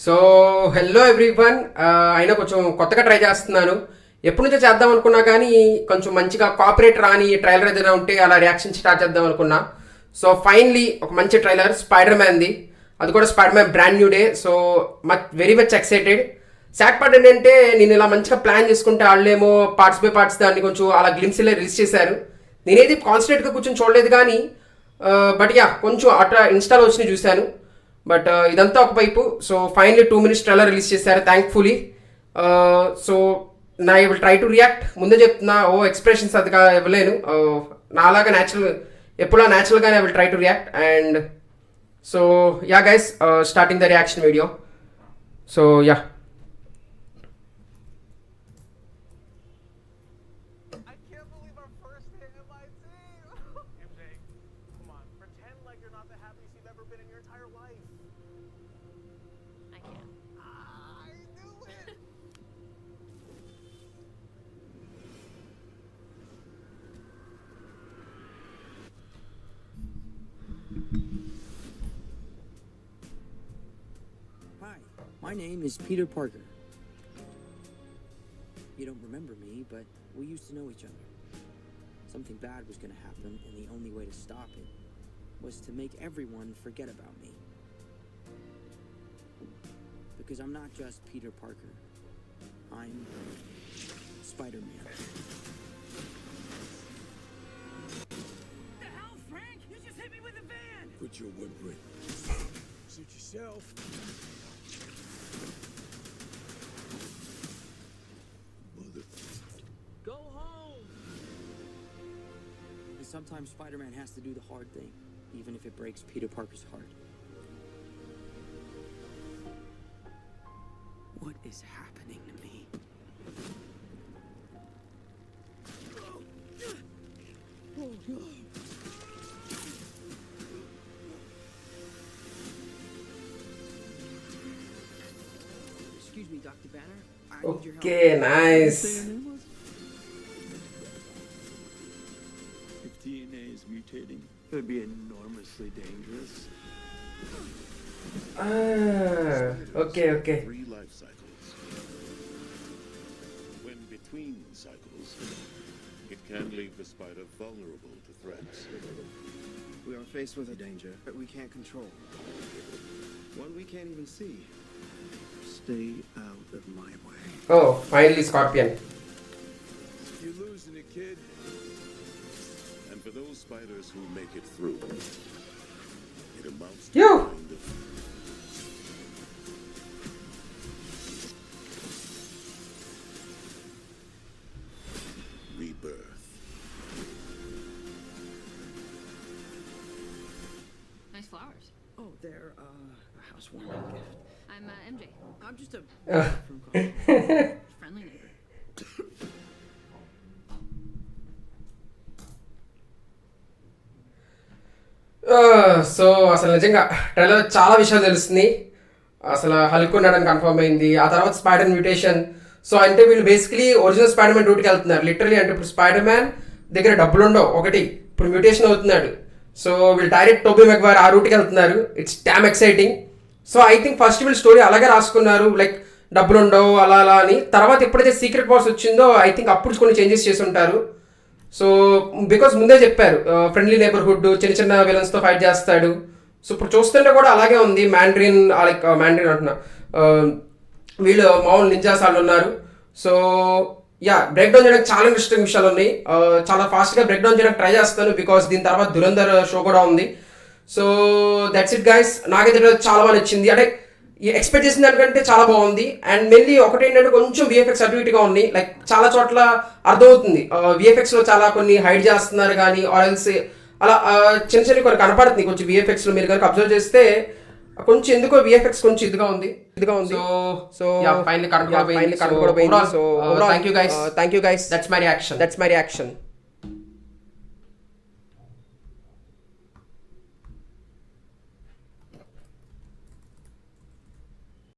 So hello everyone, అయినా కొంచెం కొత్తగా ట్రై చేస్తున్నాను. ఎప్పటి నుంచో చేద్దాం అనుకున్నా కానీ కొంచెం మంచిగా కాపరేట్ రాని ట్రైలర్ ఏదైనా ఉంటే అలా రియాక్షన్ స్టార్ట్ చేద్దాం అనుకున్నా. సో ఫైనలీ ఒక మంచి ట్రైలర్ స్పైడర్ మ్యాన్ది, అది కూడా spider man brand new day. So very much excited. Sad part ఏంటంటే నేను ఇలా మంచిగా ప్లాన్ చేసుకుంటే వాళ్ళేమో పార్ట్స్ బై పార్ట్స్ దాన్ని కొంచెం అలా గ్లిమ్స్లో రిలీజ్ చేశారు. నేనేది కాన్సన్ట్రేట్గా కూర్చొని చూడలేదు కానీ బట్ యా కొంచెం అట్లా ఇన్స్టాలో వచ్చి చూశాను. బట్ ఇదంతా ఒకవైపు. So finally 2 minutes trailer release చేశారు థ్యాంక్ఫుల్లీ. సో నా I will try to react. ముందే చెప్తున్నా, ఎక్స్ప్రెషన్స్ అదిగా ఇవ్వలేను. నాలాగా న్యాచురల్ ఎప్పుడో న్యాచురల్గానే I will try to react. And so yeah guys, starting the reaction video. So yeah, Hi, my name is Peter Parker. You don't remember me, but we used to know each other. Something bad was going to happen, and the only way to stop it was to make everyone forget about me. Because I'm not just Peter Parker. I'm Spider-Man. The hell, Frank? You just hit me with a van! Quit your whimpering. Suit yourself. Mother. Go home! And sometimes Spider-Man has to do the hard thing, even if it breaks Peter Parker's heart. What is happening to me? Excuse me, Dr. Banner. I need your help. Okay nice. If DNA is mutating, it would be enormously dangerous. Okay okay. 3 life cycles. When between cycles, it can leave the spider vulnerable to threats. We are faced with a danger that we can't control. One we can't even see. Stay out of my way. Finally scorpion. You're losing it, kid. And for those spiders who make it through, it amounts to Yo! a kind of rebirth. Nice flowers. Oh, they're a housewarming gift. I'm MJ, I'm just a from college. friendly neighbor. So అసలు నిజంగా trailer చాలా విషయాలు తెలుస్తుంది. అసలు Hulk ఉన్నాడని confirm అయింది. ఆ తర్వాత స్పైడర్ మ్యూటేషన్. సో అంటే వీళ్ళు బేసికలీ ఒరిజినల్ స్పైడర్ మ్యాన్ డ్యూటీకి వెళ్తున్నారు లిటరలీ. అంటే ఇప్పుడు స్పైడర్ మ్యాన్ దగ్గర డబ్బులు ఉండవు ఒకటి, ఇప్పుడు మ్యూటేషన్ అవుతున్నాడు. సో వీళ్ళు డైరెక్ట్ టోబీ మెగ్వైర్ ఆ రూట్కి వెళ్తున్నారు. It's dam exciting. So I think first వీళ్ళు స్టోరీ అలాగే రాసుకున్నారు, లైక్ డబ్బులు ఉండవు అలా అలా అని. తర్వాత ఎప్పుడైతే సీక్రెట్ బాక్స్ వచ్చిందో ఐ థింక్ అప్పుడు కొన్ని చేంజెస్ చేసి ఉంటారు. సో బికాస్ ముందే చెప్పారు ఫ్రెండ్లీ నేబర్హుడ్, చిన్న చిన్న విలన్స్తో ఫైట్ చేస్తాడు. సో ఇప్పుడు చూస్తుంటే కూడా అలాగే ఉంది. మ్యాండ్రిన్ లైక్ మ్యాండ్రిన్ అంటున్నా, వీళ్ళు మామూలు నింజాస్ వాళ్ళు ఉన్నారు. సో యా, బ్రేక్ డౌన్ చేయడానికి చాలా ఇంట్రెస్టింగ్ విషయాలు ఉన్నాయి. చాలా ఫాస్ట్గా బ్రేక్ డౌన్ చేయడానికి ట్రై చేస్తాను బికాస్ దీని తర్వాత దురంధర్ షో కూడా ఉంది. So that's it guys. నాకైతే చాలా బాగా నచ్చింది. అంటే ఎక్స్పెక్ట్ చేసిన దానికంటే చాలా బాగుంది. అండ్ మెయిన్లీ ఒకటి ఏంటంటే కొంచెం విఎఫ్ఎక్స్ అటు ఇటుగా ఉన్నాయి. లైక్ చాలా చోట్ల అర్థమవుతుంది విఎఫ్ఎక్స్లో చాలా కొన్ని హైడ్ చేస్తున్నారు కానీ ఆయిల్స్ అలా చిన్న చిన్న కొన్ని కనపడుతుంది కొంచెం విఎఫ్ఎక్స్లో. మీరు కనుక అబ్జర్వ్ చేస్తే కొంచెం ఎందుకో విఎఫ్ఎక్స్ కొంచెం ఇదిగా ఉంది. సో ఫైనల్లీ కరెంట్ కూడా పోయింది. So thank you guys. That's my reaction.